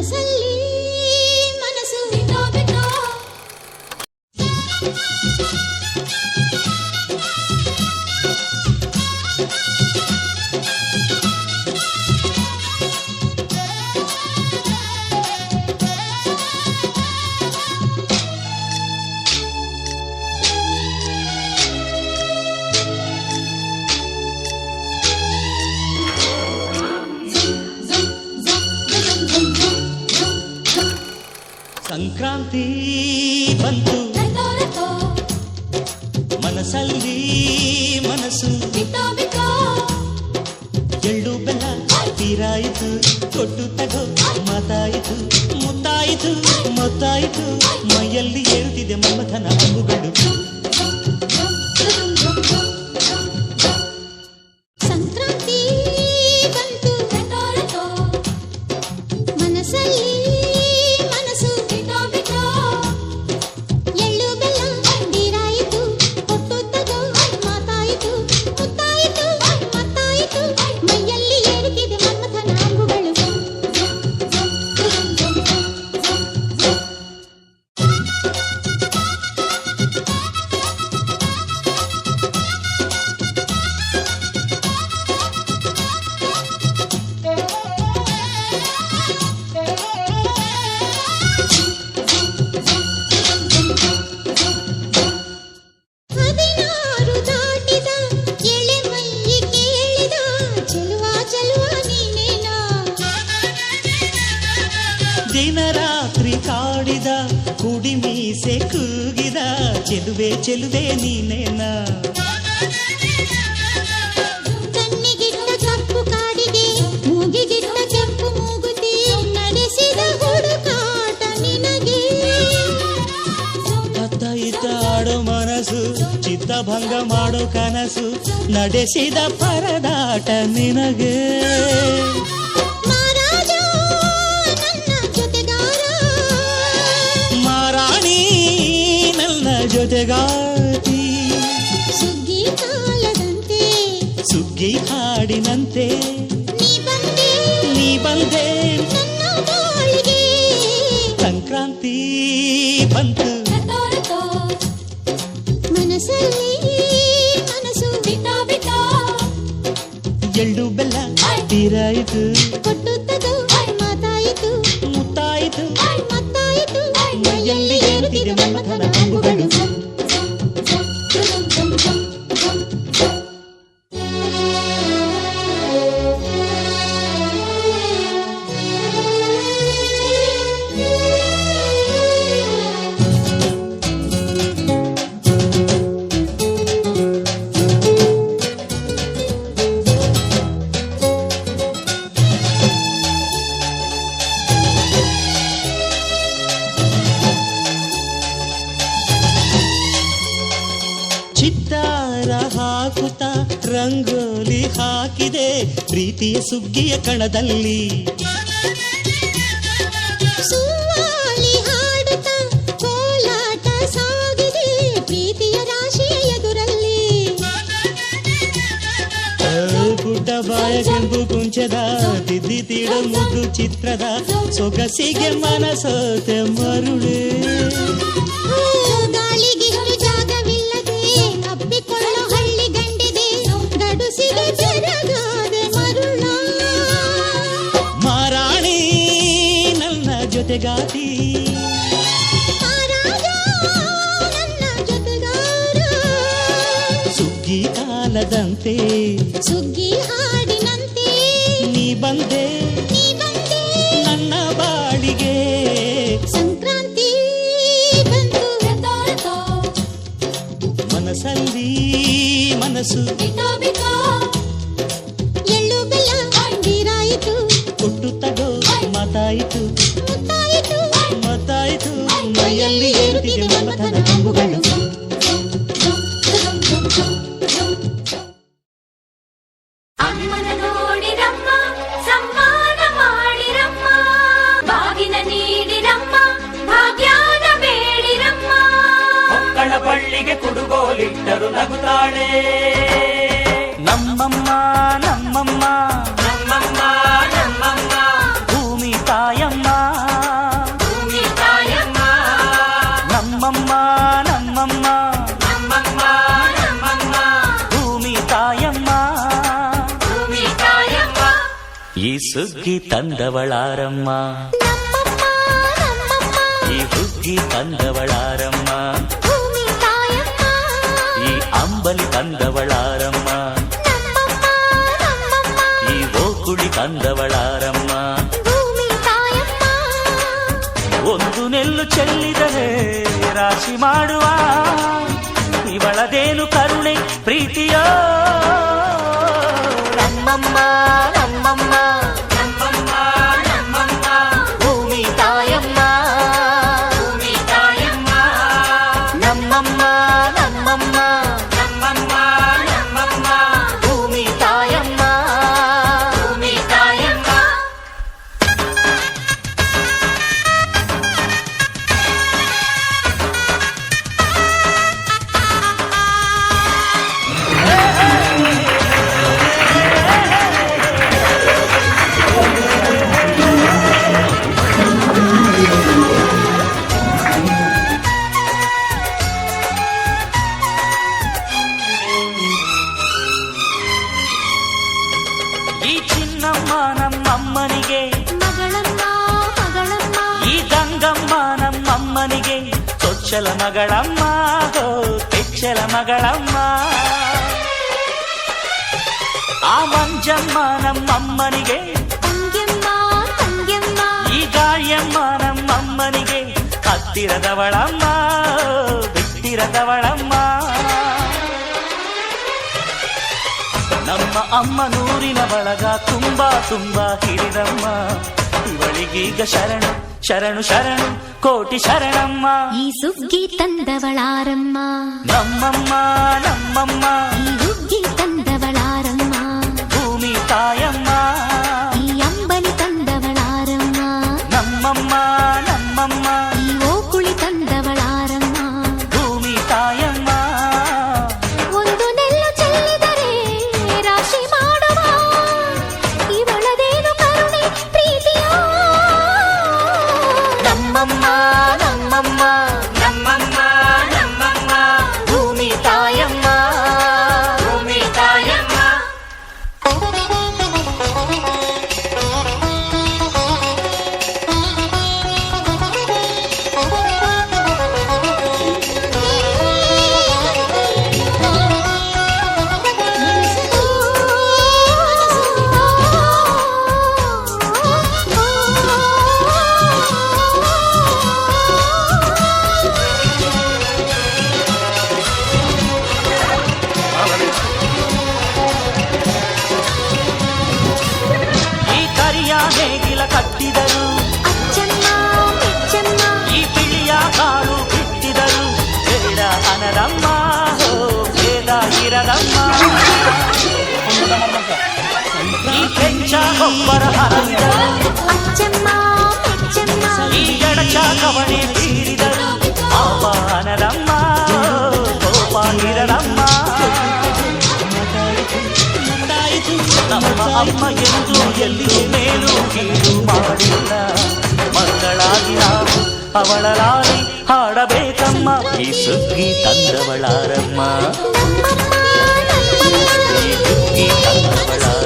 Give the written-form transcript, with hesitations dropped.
ಮನಸ್ಸಲ್ಲಿ ಮನಸ್ಸು ಬಿಟ್ಟೋ ಬಿಟ್ಟೋ. ಸಂಕ್ರಾಂತಿ ಬಂತು ಮನಸ್ಸಲ್ಲಿ ಮನಸ್ಸು ಬಿಟ್ಟೋ ಬಿಟ್ಟೋ. ಎಳ್ಳು ಬೆಲ್ಲ ತೀರಾಯಿತು ಕೊಟ್ಟು ತಗೋ ಮಾತಾಯಿತು ಮುತ್ತಾಯಿತು ಮೊತ್ತಾಯಿತು ಮೈಯಲ್ಲಿ ಏರುತ್ತಿದೆ ಮಮಥನ ಹಂಗುಗಳು. ಸಂಕ್ರಾಂತಿ ಬಂತು ಮನಸ್ಸಲ್ಲಿ ಮನಸ್ಸು ಬಿಟ್ಟೋ ಬಿಟ್ಟೋ. ಎಳ್ಳು ಬೆಲ್ಲ ತೀರಾಯಿತು ಕೊಟ್ಟು ತಗೋ ಮಾತಾಯಿತು ಮುತ್ತಾಯಿತು ಮತ್ತಾಯಿತು ಮೈಯಲ್ಲಿ ಏರುತ್ತಿದೆ ಮನ್ಮಥನ ಅಂಬುಗಳು. ಹದಿನಾರು ದಾಟಿದ ಎಳೆ ಮೈಯಿ ಕೇಳಿದ ಚೆಲುವ ಚೆಲುವ ನೀನೇನಾ. ದಿನ ರಾತ್ರಿ ಕಾಡಿದ ಕುಡಿ ಮೀಸೆ ಕೂಗಿದ ಚೆಲುವೆ ಚೆಲುವೆ ನೀನೇನ. ಕಣ್ಣಿಗಿಟ್ಟ ಕಪ್ಪು ಕಾಡಿಗೆ ಮೂಗಿಗಿಟ್ಟ ಕೆಂಪು ಮೂಗುತಿ ನಡೆಸಿದ ಹುಡುಕಾಟ ನಿನಗೆ. ಅತ್ತ ಇತ್ತ ಆಡೋ ಮನಸ್ಸು ಚಿತ್ತಭಂಗ ಮಾಡೋ ಕನಸು ನಡೆಸಿದ ಪರದಾಟ ನಿನಗೆ. ಮಹಾರಾಜ ನನ್ನ ಜೊತೆಗಾರ ಮಾರಾಣಿ ನನ್ನ ಜೊತೆಗಾತಿ ಸುಗ್ಗಿ ಕಾಲದಂತೆ ಸುಗ್ಗಿ ಹಾಡಿನಂತೆ ನೀ ನೀ ಬಂದೆ ಬಂದೆ ನನ್ನ ಬಾಳಿಗೆ. ಸಂಕ್ರಾಂತಿ ಬಂತು ಮನಸ್ಸಲ್ಲಿ ಮನಸ್ಸು ಬಿಟ್ಟೋ ಬಿಟ್ಟೋ. ಎಳ್ಳು ಬೆಲ್ಲ ತೀರಾಯಿತು ಕೊಟ್ಟು ತಗೋ ಮಾತಾಯಿತು ಮುತ್ತಾಯಿತು ಮತ್ತಾಯಿತು ಮೈಯಲ್ಲಿ ಏರುತ್ತಿದೆ ಮನ್ಮಥನ ಅಂಬುಗಳು. ಚಿತ್ತಾರ ಹಾಕುತ್ತ ರಂಗೋಲಿ ಹಾಕಿದೆ ಪ್ರೀತಿಯ ಸುಗ್ಗಿಯ ಕಣದಲ್ಲಿ. ಸುವಾಲಿ ಹಾಡುತ್ತಾ ಕೋಲಾಟ ಸಾಗಿದೆ ಪ್ರೀತಿಯ ರಾಶಿಯ ಎದುರಲ್ಲಿ. ಗುಡ್ಡ ಬಾಯ ಕೆಂಪು ಕುಂಚದ ತಿದ್ದಿ ತೀಡ ಮುದ್ದು ಚಿತ್ರದ ಸೊಗಸಿಗೆ ಮನಸೋತೆ ಮರುಳೆ. ಗಾಳಿಗಿಷ್ಟು ಜಾಗವಿಲ್ಲದೆ ಅಪ್ಪಿಕೊಳ್ಳೋ ಹಳ್ಳಿ ಗಂಡಿದೆ ಗಡುಸಿಗೆ ಜರಗಾದೆ ಮರುಳ. ಮಾರಾಣಿ ನನ್ನ ಜೊತೆಗಾತಿ ಮಹಾರಾಜ ನನ್ನ ಜೊತೆಗಾರ ಸುಗ್ಗಿ ಕಾಲದಂತೆ ಸುಗ್ಗಿ ಹಾಡಿನಂತೆ ನೀ ಬಂದೆ ನನ್ನ ಬಾಳಿಗೆ. ಸಂಕ್ರಾಂತಿ ಬಂತು ಮನಸ್ಸಲ್ಲಿ ಮನಸ್ಸು ಎಳ್ಳು ಬೆಲ್ಲ ತೀರಾಯಿತು ಕೊಟ್ಟು ತಗೋ ಮಾತಾಯಿತು ಮುತ್ತಾಯಿತು ಮತ್ತಾಯಿತು ಮೈಯಲ್ಲಿ ಏರುತ್ತಿದೆ ಮಮಥನ ಅಂಬುಗಳು. ಅಮ್ಮನ ನೋಡಿರಮ್ಮ ಸಮ್ಮಾನ ಮಾಡಿರಮ್ಮ ಬಾಗಿನ ನೀಡಿರಮ್ಮ ಭಾಗ್ಯಾನ ಬೇಡಿರಮ್ಮ. ಮಕ್ಕಳ ಬಳ್ಳಿಗೆ ಕುಡುಗೋಲಿಟ್ಟರು ನಗುತ್ತಾಳೆ ನಮ್ಮಮ್ಮ ನಮ್ಮಮ್ಮ ನಮ್ಮಮ್ಮ ನಮ್ಮಮ್ಮ ಭೂಮಿ ತಾಯಮ್ಮ ಈ ಸುಗ್ಗಿ ತಂದವಳಾರಮ್ಮ, ನಮ್ಮಮ್ಮ ನಮ್ಮಮ್ಮ ಈ ಹುಗ್ಗಿ ತಂದವಳಾರಮ್ಮ, ಭೂಮಿ ತಾಯಮ್ಮ ಈ ಅಂಬಲಿ ತಂದವಳಾರಮ್ಮ, ನಮ್ಮಮ್ಮ ನಮ್ಮಮ್ಮ ಈ ಓಕುಳಿ ತಂದವಳಾರಮ್ಮ. ಭೂಮಿ ತಾಯಮ್ಮ ಒಂದು ನೆಲ್ಲು ಚೆಲ್ಲಿದರೆ ರಾಶಿ ಮಾಡುವ ಇವಳದೇನು ಕರುಣೆ ಪ್ರೀತಿಯೋ. ನಮ್ಮಮ್ಮ ನಮ್ಮಮ್ಮ ನಮ್ಮಮ್ಮ ನಮ್ಮಮ್ಮ ಭೂಮಿ ತಾಯಮ್ಮ, ಭೂಮಿ ತಾಯಮ್ಮ ನಮ್ಮಮ್ಮ ನಮ್ಮಮ್ಮ ನಮ್ಮಮ್ಮ ನಮ್ಮಮ್ಮ ಭೂಮಿ ತಾಯಮ್ಮ. ಭೂಮಿ ತಾಯಮ್ಮ. ಈ ಚಿನ್ನಮ್ಮ ನಮ್ಮಮ್ಮನಿಗೆ, ಮಗಳಮ್ಮ ಮಗಳಮ್ಮ ಈ ಗಂಗಮ್ಮ ನಮ್ಮಮ್ಮನಿಗೆ ಚೊಚ್ಚಲ ಮಗಳಮ್ಮ, ಹೋ ಕೆಚ್ಚಲ ಮಗಳಮ್ಮ. ಆ ಮಂಜಮ್ಮ ನಮ್ಮಮ್ಮನಿಗೆ, ತಂಗ್ಯಮ್ಮ ತಂಗ್ಯಮ್ಮ ಈ ಗಾಳಿಯಮ್ಮ ನಮ್ಮಮ್ಮನಿಗೆ ಹತ್ತಿರದವಳಮ್ಮ, ಬಿಟ್ಟಿರದವಳಮ್ಮ. ನಮ್ಮ ಅಮ್ಮ ನೂರಿನ ಬಳಗ ತುಂಬಾ ತುಂಬಾ ಹಿರಿದಮ್ಮ, ಇವಳಿಗೀಗ ಶರಣು ಶರಣು ಶರಣು ಕೋಟಿ ಶರಣಮ್ಮ. ಈ ಸುಗ್ಗಿ ತಂದವಳಾರಮ್ಮ, ನಮ್ಮಮ್ಮ ನಮ್ಮಮ್ಮ ಈ ಹುಗ್ಗಿ ತಂದವಳಾರಮ್ಮ, ಭೂಮಿ ತಾಯಮ್ಮ, ಈ ಅಂಬಲಿ ತಂದವಳಾರಮ್ಮ, ನಮ್ಮಮ್ಮ ನಮ್ಮಮ್ಮ ಈ ಓಕುಳಿ ತಂದವಳಾರಮ್ಮ. ಭೂಮಿ ತಾಯಮ್ಮ. ಒಂದು ನೆಲ್ಲು ಚೆಲ್ಲಿದರೆ ರಾಶಿ ಮಾಡುವ ಇವಳದೇನು ಕರುಣೆ ಪ್ರೀತಿಯೋ. ನಮ್ಮಮ್ಮ ನಮ್ಮಮ್ಮ ನಮ್ಮಮ್ಮ ನಮ್ಮಮ್ಮ ಭೂಮಿ ತಾಯಮ್ಮ, ಭೂಮಿ ತಾಯಮ್ಮ. ಈ ಕರಿಯ ನೇಗಿಲ ಕಟ್ಟಿದರು, ಅಚ್ಚಮ್ಮ ಮೆಚ್ಚಮ್ಮ ಈ ಬಿಳಿಯ ಕಾಳು ಬಿಟ್ಟಿದರು, ಬೇಡ ಅನರಮ್ಮ, ಹೋ ಭೇದ ಇರದಮ್ಮ. ಈ ಕೆಂಚ ಗೊಬ್ಬರ ಹರಡಿದರು, ಅಚ್ಚಮ್ಮ ಮೆಚ್ಚಮ್ಮ ಈ ಎಡಚ ಕವಣೆ ತೀರಿದರು, ಪಾಪ ಅನರಮ್ಮ, ಕೋಪ ಇರದಮ್ಮ. ನಮ್ಮ ಅಮ್ಮ ಎಂದು ಎಲ್ಲೂ ಮೇಲೂ ಕೀಳು ಮಾಡಿಲ್ಲ, ಮಕ್ಕಳಾಗಿ ನಾವು ಅವಳ ಲಾಲಿ ಹಾಡಬೇಕಮ್ಮ. ಈ ಸುಗ್ಗಿ ತಂದವಳಾರಮ್ಮ, ನಮ್ಮಮ್ಮ ನಮ್ಮಮ್ಮ ಈ ಸುಗ್ಗಿ ತಂದವಳಾರಮ್ಮ.